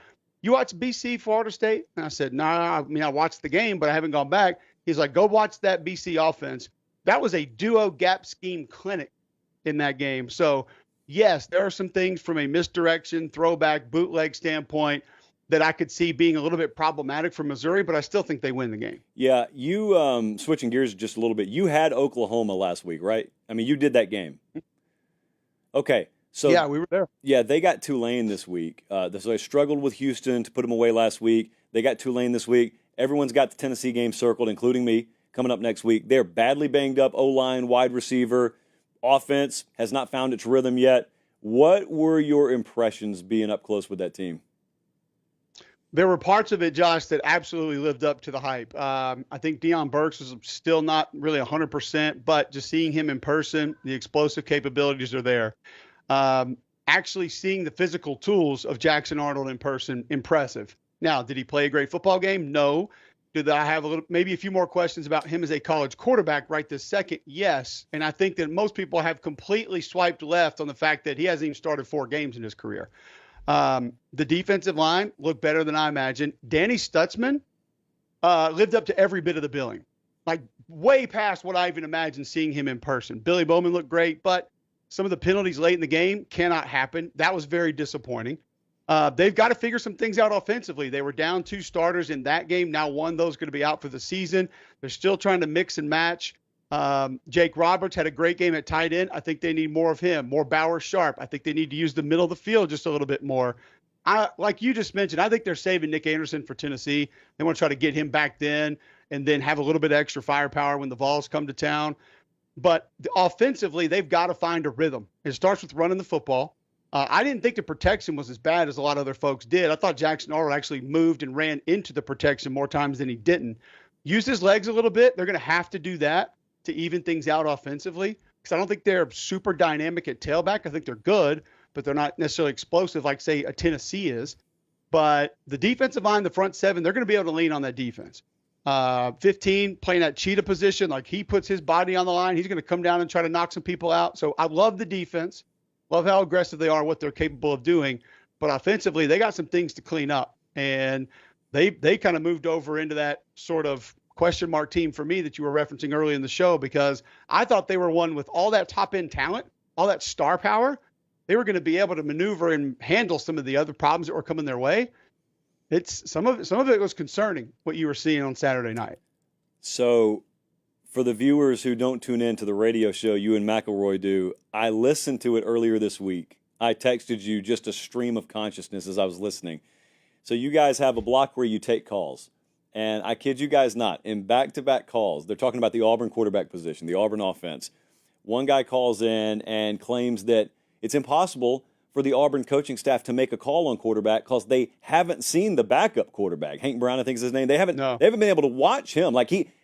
"You watch BC, Florida State?" And I said, "No, I watched the game, but I haven't gone back." He's like, "Go watch that BC offense." That was a duo gap scheme clinic in that game. So, yes, there are some things from a misdirection, throwback, bootleg standpoint that I could see being a little bit problematic for Missouri, but I still think they win the game. Yeah, you switching gears just a little bit. You had Oklahoma last week, right? I mean, you did that game. Okay, so yeah, we were there. Yeah, they got Tulane this week. So they struggled with Houston to put them away last week. They got Tulane this week. Everyone's got the Tennessee game circled, including me, coming up next week. They're badly banged up, O-line, wide receiver. Offense has not found its rhythm yet. What were your impressions being up close with that team? There were parts of it, Josh, that absolutely lived up to the hype. I think Deion Burks is still not really 100%, but just seeing him in person, the explosive capabilities are there. Actually seeing the physical tools of Jackson Arnold in person, impressive. Now, did he play a great football game? No. Did I have maybe a few more questions about him as a college quarterback right this second? Yes. And I think that most people have completely swiped left on the fact that he hasn't even started 4 games in his career. The defensive line looked better than I imagined. Danny Stutzman lived up to every bit of the billing, like way past what I even imagined seeing him in person. Billy Bowman looked great, but some of the penalties late in the game cannot happen. That was very disappointing. They've got to figure some things out offensively. They were down 2 starters in that game. Now one of those is going to be out for the season. They're still trying to mix and match. Jake Roberts had a great game at tight end. I think they need more of him, more Bauer Sharp. I think they need to use the middle of the field just a little bit more. Like you just mentioned, I think they're saving Nick Anderson for Tennessee. They want to try to get him back then and then have a little bit of extra firepower when the Vols come to town. But offensively, they've got to find a rhythm. It starts with running the football. I didn't think the protection was as bad as a lot of other folks did. I thought Jackson Arnold actually moved and ran into the protection more times than he didn't. Used his legs a little bit. They're going to have to do that to even things out offensively, because I don't think they're super dynamic at tailback. I think they're good, but they're not necessarily explosive like, say, a Tennessee is. But the defensive line, the front 7, they're going to be able to lean on that defense. 15, playing that cheetah position, like he puts his body on the line. He's going to come down and try to knock some people out. So I love the defense, love how aggressive they are, what they're capable of doing. But offensively, they got some things to clean up. And they kind of moved over into that sort of question mark team for me that you were referencing early in the show, because I thought they were one with all that top end talent, all that star power. They were going to be able to maneuver and handle some of the other problems that were coming their way. It's some of it was concerning what you were seeing on Saturday night. So for the viewers who don't tune in to the radio show you and McElroy do, I listened to it earlier this week. I texted you just a stream of consciousness as I was listening. So you guys have a block where you take calls. And I kid you guys not, in back-to-back calls, they're talking about the Auburn quarterback position, the Auburn offense. One guy calls in and claims that it's impossible for the Auburn coaching staff to make a call on quarterback because they haven't seen the backup quarterback. Hank Brown, I think is his name. They haven't been able to watch him.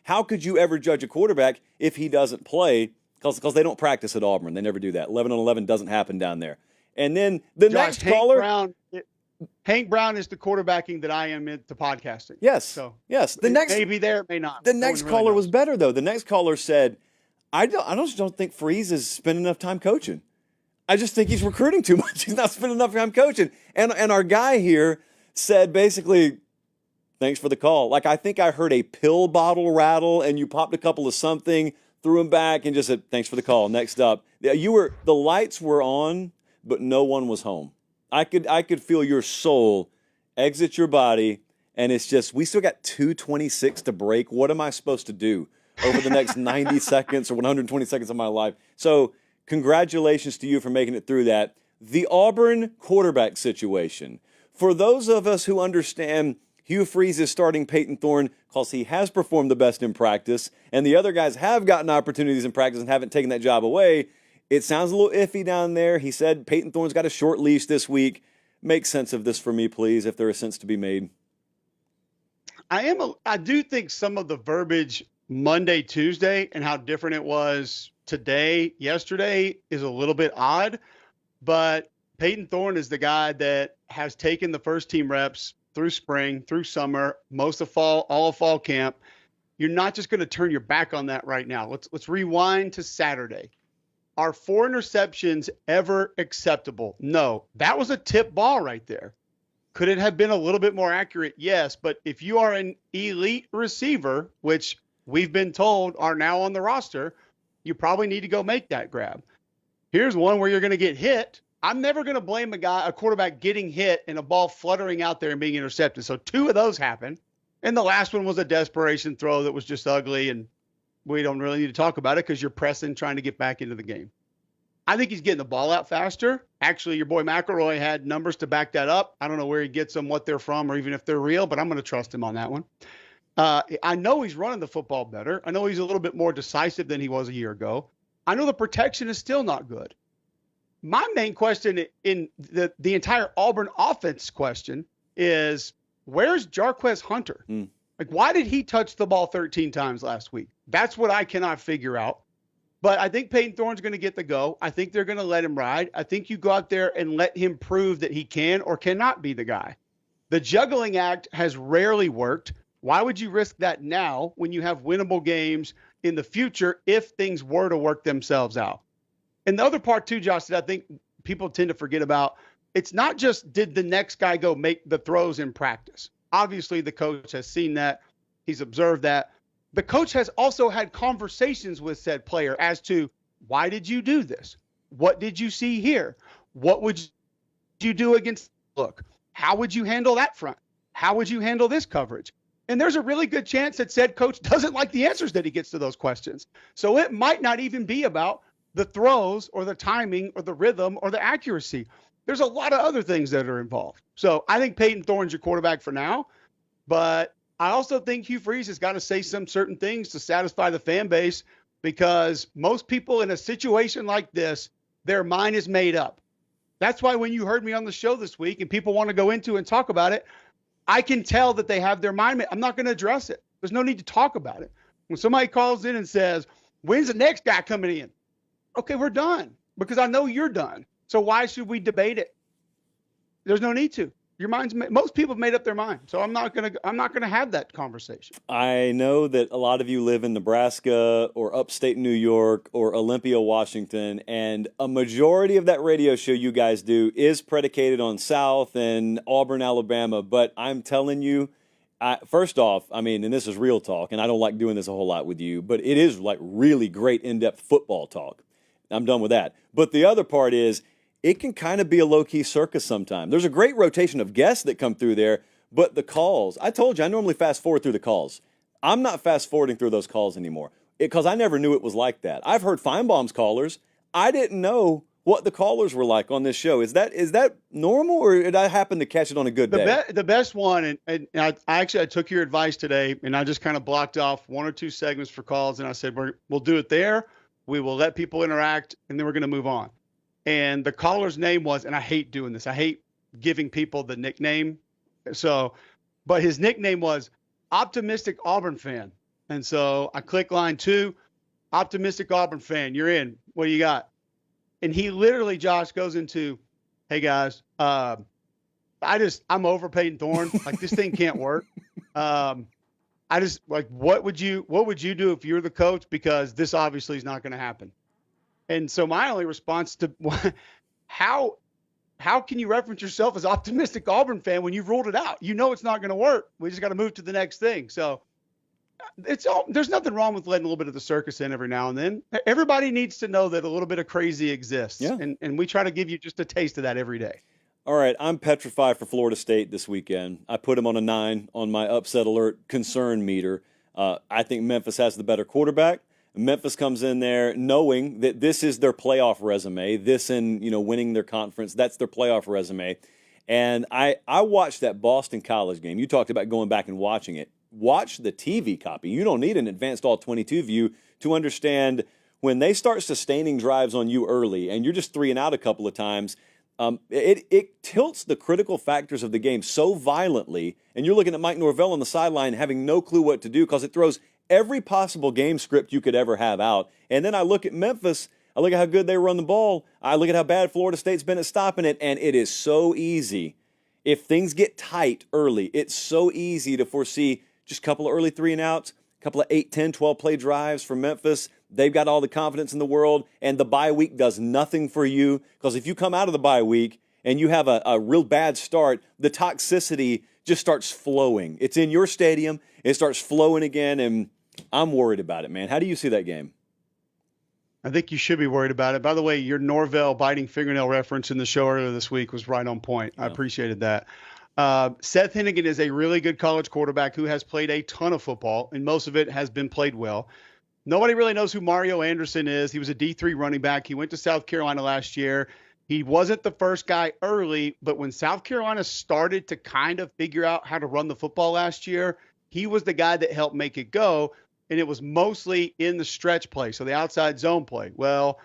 How could you ever judge a quarterback if he doesn't play? Because they don't practice at Auburn. They never do that. 11-on-11 doesn't happen down there. And then the next caller. Hank Brown is the quarterbacking that I am into podcasting. Yes. So yes. The next may be there, may not. The next caller was better though. The next caller said, I don't think Freeze is spending enough time coaching. I just think he's recruiting too much. He's not spending enough time coaching. And our guy here said basically, thanks for the call. I think I heard a pill bottle rattle and you popped a couple of something, threw him back and just said, thanks for the call. Next up. The lights were on, but no one was home. I could feel your soul exit your body, and it's just, we still got 2:26 to break. What am I supposed to do over the next 90 seconds or 120 seconds of my life? So congratulations to you for making it through that. The Auburn quarterback situation. For those of us who understand Hugh Freeze is starting Payton Thorne because he has performed the best in practice, and the other guys have gotten opportunities in practice and haven't taken that job away, it sounds a little iffy down there. He said Payton Thorne's got a short leash this week. Make sense of this for me, please, if there is sense to be made. I do think some of the verbiage Monday, Tuesday, and how different it was yesterday is a little bit odd. But Payton Thorne is the guy that has taken the first team reps through spring, through summer, most of fall, all of fall camp. You're not just going to turn your back on that right now. Let's rewind to Saturday. Are 4 interceptions ever acceptable? No. That was a tip ball right there. Could it have been a little bit more accurate? Yes. But if you are an elite receiver, which we've been told are now on the roster, you probably need to go make that grab. Here's one where you're going to get hit. I'm never going to blame a quarterback getting hit and a ball fluttering out there and being intercepted. So 2 of those happened. And the last one was a desperation throw that was just ugly, and we don't really need to talk about it because you're pressing, trying to get back into the game. I think he's getting the ball out faster. Actually, your boy McElroy had numbers to back that up. I don't know where he gets them, what they're from, or even if they're real, but I'm going to trust him on that one. I know he's running the football better. I know he's a little bit more decisive than he was a year ago. I know the protection is still not good. My main question in the entire Auburn offense question is, where's Jarquez Hunter? Why did he touch the ball 13 times last week? That's what I cannot figure out. But I think Payton Thorne's going to get the go. I think they're going to let him ride. I think you go out there and let him prove that he can or cannot be the guy. The juggling act has rarely worked. Why would you risk that now when you have winnable games in the future if things were to work themselves out? And the other part too, Josh, that I think people tend to forget about, it's not just did the next guy go make the throws in practice. Obviously, the coach has seen that. He's observed that. The coach has also had conversations with said player as to, why did you do this? What did you see here? What would you do against look? How would you handle that front? How would you handle this coverage? And there's a really good chance that said coach doesn't like the answers that he gets to those questions. So it might not even be about the throws or the timing or the rhythm or the accuracy. There's a lot of other things that are involved. So I think Payton Thorne's your quarterback for now, but I also think Hugh Freeze has got to say some certain things to satisfy the fan base, because most people in a situation like this, their mind is made up. That's why when you heard me on the show this week and people want to go into and talk about it, I can tell that they have their mind made. I'm not going to address it. There's no need to talk about it. When somebody calls in and says, when's the next guy coming in? Okay, we're done, because I know you're done. So why should we debate it? There's no need to. Most people have made up their mind. So I'm not going to have that conversation. I know that a lot of you live in Nebraska or upstate New York or Olympia, Washington, and a majority of that radio show you guys do is predicated on South and Auburn, Alabama. But I'm telling you, first off, and this is real talk, and I don't like doing this a whole lot with you, but it is like really great in-depth football talk. I'm done with that. But the other part is, it can kind of be a low-key circus sometimes. There's a great rotation of guests that come through there, But the calls, I told you, I normally fast forward through the calls. I'm not fast forwarding through those calls anymore because I never knew it was like that. I've heard Feinbaum's callers. I didn't know what the callers were like on this show. Is that normal, or did I happen to catch it on a good day? The best one, and I took your advice today, and I just kind of blocked off 1 or 2 segments for calls, and I said we'll do it there. We will let people interact, and then we're going to move on. And the caller's name was, and I hate doing this. I hate giving people the nickname. But his nickname was Optimistic Auburn Fan. And so I click line 2, Optimistic Auburn Fan, you're in. What do you got? And he literally, Josh, goes into, hey guys, I'm over Peyton Thorne. Like, this thing can't work. I just, like, what would you do if you were the coach? Because this obviously is not going to happen. And so my only response to how can you reference yourself as Optimistic Auburn Fan when you've ruled it out? You know it's not going to work. We just got to move to the next thing. So there's nothing wrong with letting a little bit of the circus in every now and then. Everybody needs to know that a little bit of crazy exists. Yeah. And we try to give you just a taste of that every day. All right, I'm petrified for Florida State this weekend. I put them on a 9 on my upset alert concern meter. I think Memphis has the better quarterback. Memphis comes in there knowing that this is their playoff resume. This and, winning their conference, that's their playoff resume. And I watched that Boston College game. You talked about going back and watching it. Watch the TV copy. You don't need an advanced all-22 view to understand when they start sustaining drives on you early and you're just 3 and out a couple of times. It tilts the critical factors of the game so violently, and you're looking at Mike Norvell on the sideline having no clue what to do because it throws every possible game script you could ever have out. And then I look at Memphis, I look at how good they run the ball, I look at how bad Florida State's been at stopping it, and it is so easy. If things get tight early, it's so easy to foresee just a couple of early 3 and outs, a couple of 8, 10, 12 play drives for Memphis. They've got all the confidence in the world, and the bye week does nothing for you because if you come out of the bye week and you have a real bad start, the toxicity just starts flowing. It's in your stadium. It starts flowing again, and I'm worried about it, man. How do you see that game? I think you should be worried about it. By the way, your Norvell biting fingernail reference in the show earlier this week was right on point. I appreciated that. Seth Hennigan is a really good college quarterback who has played a ton of football, and most of it has been played well. Nobody really knows who Mario Anderson is. He was a D3 running back. He went to South Carolina last year. He wasn't the first guy early, but when South Carolina started to kind of figure out how to run the football last year, he was the guy that helped make it go, and it was mostly in the stretch play, so the outside zone play. Well,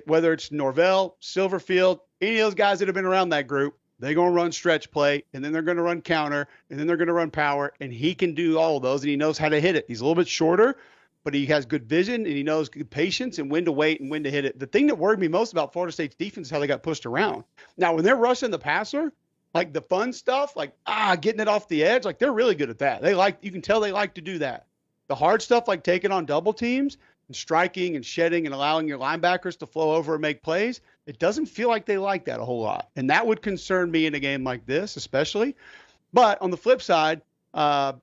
whether it's Norvell, Silverfield, any of those guys that have been around that group, they're going to run stretch play, and then they're going to run counter, and then they're going to run power, and he can do all of those, and he knows how to hit it. He's a little bit shorter, but he has good vision, and he knows good patience and when to wait and when to hit it. The thing that worried me most about Florida State's defense is how they got pushed around. Now, when they're rushing the passer, like the fun stuff, like getting it off the edge, like they're really good at that. You can tell they like to do that. The hard stuff, like taking on double teams and striking and shedding and allowing your linebackers to flow over and make plays, it doesn't feel like they like that a whole lot. And that would concern me in a game like this, especially. But on the flip side, Florida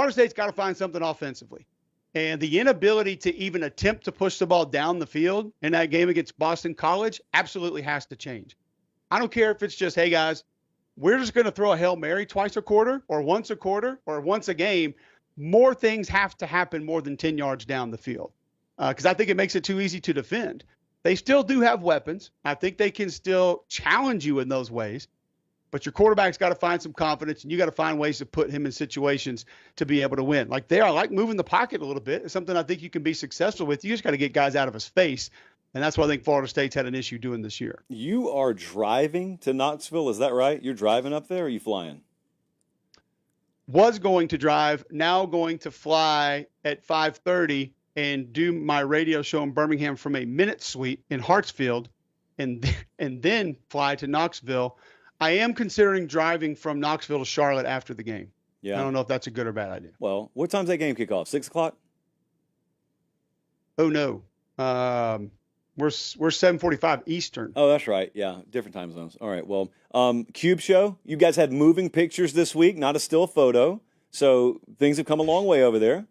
State's got to find something offensively. And the inability to even attempt to push the ball down the field in that game against Boston College absolutely has to change. I don't care if it's just, hey, guys, we're just going to throw a Hail Mary twice a quarter or once a game. More things have to happen more than 10 yards down the field because I think it makes it too easy to defend. They still do have weapons. I think they can still challenge you in those ways. But your quarterback's got to find some confidence, and you got to find ways to put him in situations to be able to win. Like they are, like moving the pocket a little bit. It's something I think you can be successful with. You just got to get guys out of his face, and that's what I think Florida State's had an issue doing this year. You are driving to Knoxville, is that right? You're driving up there, or are you flying? Was going to drive, now going to fly at 5:30 and do my radio show in Birmingham from a minute suite in Hartsfield, and then fly to Knoxville. I am considering driving from Knoxville to Charlotte after the game. Yeah. I don't know if that's a good or bad idea. Well, what time's that game kick off? 6 o'clock? Oh, no. We're 7:45 Eastern. Oh, that's right. Yeah, different time zones. All right. Well, Cube Show, you guys had moving pictures this week, not a still photo. So things have come a long way over there.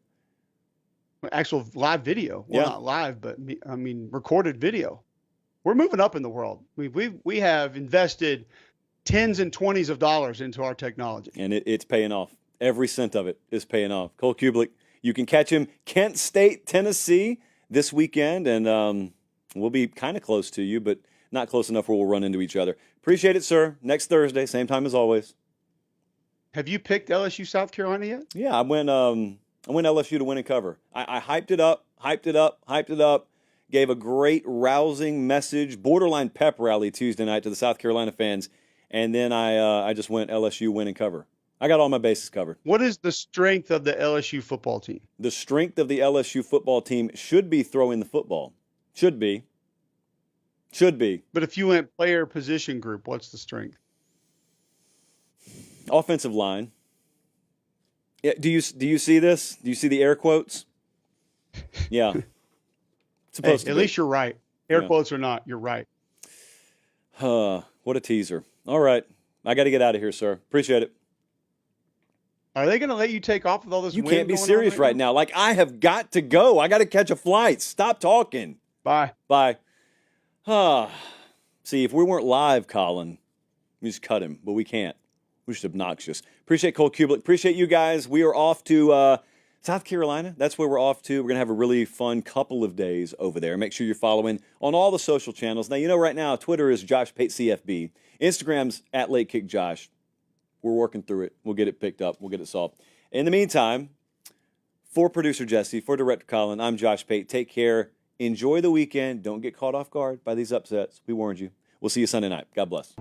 Actual live video. Well, not live, but I mean recorded video. We're moving up in the world. We have invested tens and 20s of dollars into our technology. And it's paying off. Every cent of it is paying off. Cole Cubelic, you can catch him Kent State, Tennessee this weekend, and we'll be kind of close to you, but not close enough where we'll run into each other. Appreciate it, sir. Next Thursday, same time as always. Have you picked LSU South Carolina yet? Yeah, I went LSU to win and cover. I hyped it up, gave a great rousing message, borderline pep rally Tuesday night to the South Carolina fans, and then I just went LSU win and cover. I got all my bases covered. What is the strength of the LSU football team? The strength of the LSU football team should be throwing the football. Should be. But if you went player position group, what's the strength? Offensive line. Yeah, do you see this? Do you see the air quotes? Yeah. Supposed to at be. least you're right. Air quotes or not, you're right. What a teaser. All right. I got to get out of here, sir. Appreciate it. Are they going to let you take off with all this You wind can't be going on serious right now. Like, I have got to go. I got to catch a flight. Stop talking. Bye. Bye. See, if we weren't live, Colin, we just cut him, but we can't. We're just obnoxious. Appreciate Cole Cubelic. Appreciate you guys. We are off to South Carolina. That's where we're off to. We're going to have a really fun couple of days over there. Make sure you're following on all the social channels. Now, you know right now, Twitter is Josh Pate CFB. Instagram's at Late Kick Josh. We're working through it. We'll get it picked up. We'll get it solved. In the meantime, for producer Jesse, for director Colin, I'm Josh Pate. Take care. Enjoy the weekend. Don't get caught off guard by these upsets. We warned you. We'll see you Sunday night. God bless.